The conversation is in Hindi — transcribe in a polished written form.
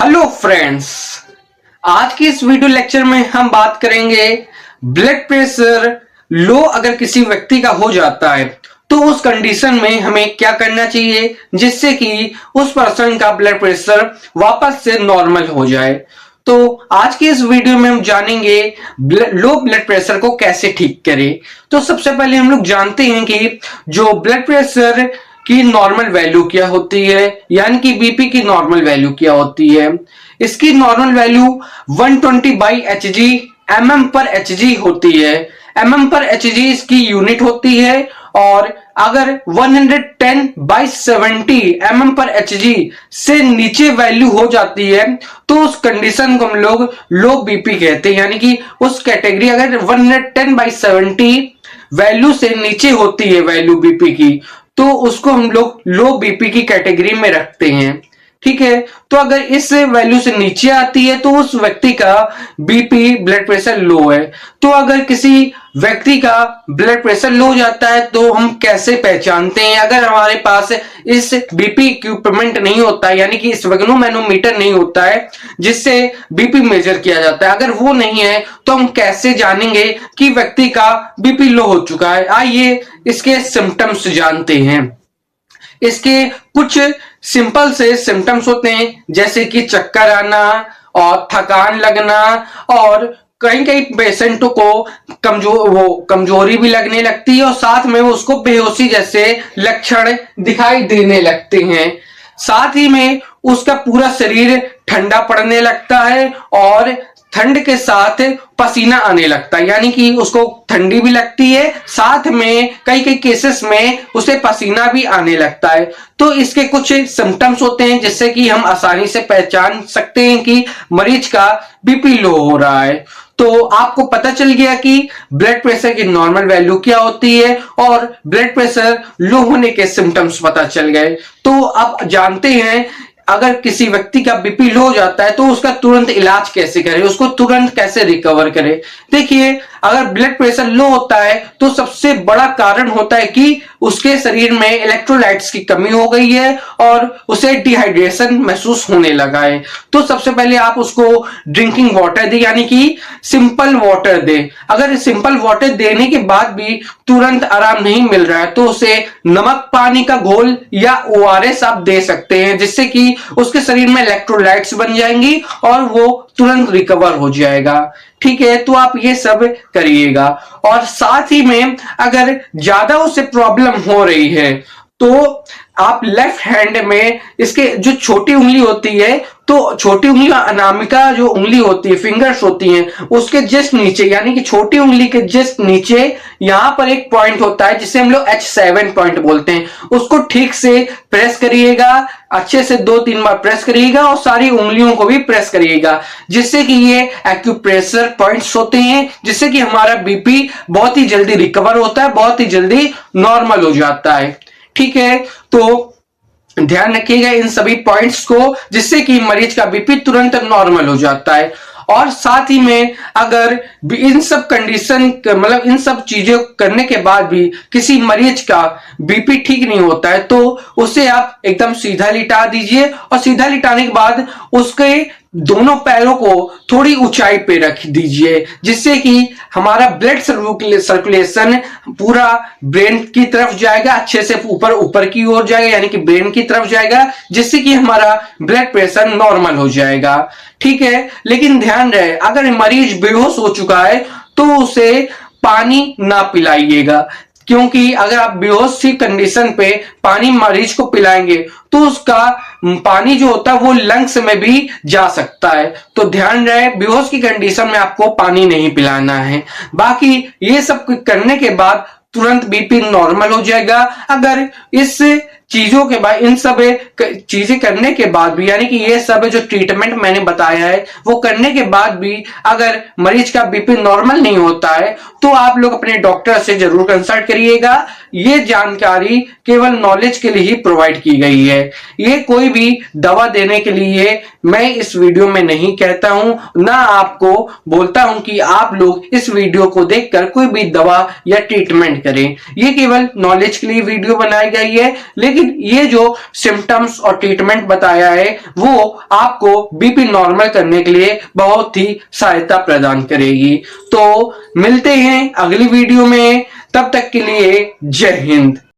हेलो फ्रेंड्स, आज की इस वीडियो लेक्चर में हम बात करेंगे ब्लड प्रेशर लो अगर किसी व्यक्ति का हो जाता है तो उस कंडीशन में हमें क्या करना चाहिए जिससे कि उस पर्सन का ब्लड प्रेशर वापस से नॉर्मल हो जाए। तो आज की इस वीडियो में हम जानेंगे लो ब्लड प्रेशर को कैसे ठीक करें। तो सबसे पहले हम लोग जानते हैं कि जो ब्लड प्रेशर की नॉर्मल वैल्यू क्या होती है, यानी कि बीपी की नॉर्मल वैल्यू क्या होती है। इसकी normal value 120 by Hg MM पर एचजी होती है। एमएम पर एचजी इसकी यूनिट होती है और अगर 110 बाई 70 एमएम पर एचजी से नीचे वैल्यू हो जाती है तो उस कंडीशन को हम लोग लो बीपी कहते हैं। यानी कि उस कैटेगरी अगर 110 बाई 70 वैल्यू से नीचे होती है वैल्यू बीपी की तो उसको हम लोग लो बीपी की कैटेगरी में रखते हैं। ठीक है, तो अगर इस वैल्यू से नीचे आती है तो उस व्यक्ति का बीपी ब्लड प्रेशर लो है। तो अगर किसी व्यक्ति का ब्लड प्रेशर लो हो जाता है तो हम कैसे पहचानते हैं? अगर हमारे पास इस बीपी इक्विपमेंट नहीं होता है, यानी कि इस वैगनो मैनोमीटर नहीं होता है जिससे बीपी मेजर किया जाता है, अगर वो नहीं है तो हम कैसे जानेंगे कि व्यक्ति का बीपी लो हो चुका है? आइए इसके सिम्टम्स जानते हैं। इसके कुछ सिंपल से सिम्टम्स होते हैं जैसे कि चक्कर आना और थकान लगना और कई कई पेशेंटों को कमजोरी भी लगने लगती है और साथ में उसको बेहोशी जैसे लक्षण दिखाई देने लगते हैं। साथ ही में उसका पूरा शरीर ठंडा पड़ने लगता है और ठंड के साथ पसीना आने लगता है, यानी कि उसको ठंडी भी लगती है, साथ में कई कई केसेस में उसे पसीना भी आने लगता है। तो इसके कुछ सिम्टम्स होते हैं जिससे कि हम आसानी से पहचान सकते हैं कि मरीज का बीपी लो हो रहा है। तो आपको पता चल गया कि ब्लड प्रेशर की नॉर्मल वैल्यू क्या होती है और ब्लड प्रेशर लो होने के सिम्टम्स पता चल गए। तो अब जानते हैं अगर किसी व्यक्ति का बीपी लो हो जाता है तो उसका तुरंत इलाज कैसे करें, उसको तुरंत कैसे रिकवर करें। देखिए, अगर ब्लड प्रेशर लो होता है तो सबसे बड़ा कारण होता है कि उसके शरीर में इलेक्ट्रोलाइट्स की कमी हो गई है और उसे डिहाइड्रेशन महसूस होने लगा है। तो सबसे पहले आप उसको ड्रिंकिंग वाटर दे, यानी कि सिंपल वाटर दे। अगर सिंपल वाटर देने के बाद भी तुरंत आराम नहीं मिल रहा है तो उसे नमक पानी का घोल या ओआरएस आप दे सकते हैं, जिससे कि उसके शरीर में इलेक्ट्रोलाइट्स बन जाएंगी और वो तुरंत रिकवर हो जाएगा। ठीक है, तो आप ये सब करिएगा। और साथ ही में अगर ज्यादा उसे प्रॉब्लम हो रही है तो आप लेफ्ट हैंड में इसके जो छोटी उंगली होती है, तो छोटी उंगली अनामिका जो उंगली होती है, फिंगर्स होती हैं, उसके जस्ट नीचे, यानी कि छोटी उंगली के जस्ट नीचे यहां पर एक पॉइंट होता है जिसे हम लोग H7 पॉइंट बोलते हैं। उसको ठीक से प्रेस करिएगा, अच्छे से 2-3 बार प्रेस करिएगा और सारी उंगलियों को भी प्रेस करिएगा, जिससे कि ये एक्यूप्रेशर पॉइंट्स होते हैं, जिससे कि हमारा बीपी बहुत ही जल्दी रिकवर होता है, बहुत ही जल्दी नॉर्मल हो जाता है। ठीक है, तो ध्यान रखिएगा इन सभी पॉइंट्स को, जिससे कि मरीज का बीपी तुरंत नॉर्मल हो जाता है। और साथ ही में अगर इन सब कंडीशन मतलब इन सब चीजें करने के बाद भी किसी मरीज का बीपी ठीक नहीं होता है तो उसे आप एकदम सीधा लिटा दीजिए और सीधा लिटाने के बाद उसके दोनों पैरों को थोड़ी ऊंचाई पे रख दीजिए, जिससे कि हमारा ब्लड सर्कुलेशन पूरा ब्रेन की तरफ जाएगा, अच्छे से ऊपर ऊपर की ओर जाएगा, यानी कि ब्रेन की तरफ जाएगा, जिससे कि हमारा ब्लड प्रेशर नॉर्मल हो जाएगा। ठीक है, लेकिन ध्यान रहे अगर मरीज बेहोश हो चुका है तो उसे पानी ना पिलाइएगा, क्योंकि अगर आप बेहोश की कंडीशन पे पानी मरीज को पिलाएंगे तो उसका पानी जो होता है वो लंग्स में भी जा सकता है। तो ध्यान रहे बेहोश की कंडीशन में आपको पानी नहीं पिलाना है। बाकी ये सब करने के बाद तुरंत बीपी नॉर्मल हो जाएगा। अगर इस चीजों के बाद इन सब चीजें करने के बाद भी, यानी कि ये सब जो ट्रीटमेंट मैंने बताया है वो करने के बाद भी अगर मरीज का बीपी नॉर्मल नहीं होता है तो आप लोग अपने डॉक्टर से जरूर कंसल्ट करिएगा। ये जानकारी केवल नॉलेज के लिए ही प्रोवाइड की गई है, ये कोई भी दवा देने के लिए मैं इस वीडियो में नहीं कहता हूं, ना आपको बोलता हूं कि आप लोग इस वीडियो को देखकर कोई भी दवा या ट्रीटमेंट करें। ये केवल नॉलेज के लिए वीडियो बनाई गई है, लेकिन लेकिन ये जो सिम्टम्स और ट्रीटमेंट बताया है वो आपको बीपी नॉर्मल करने के लिए बहुत ही सहायता प्रदान करेगी। तो मिलते हैं अगली वीडियो में, तब तक के लिए जय हिंद।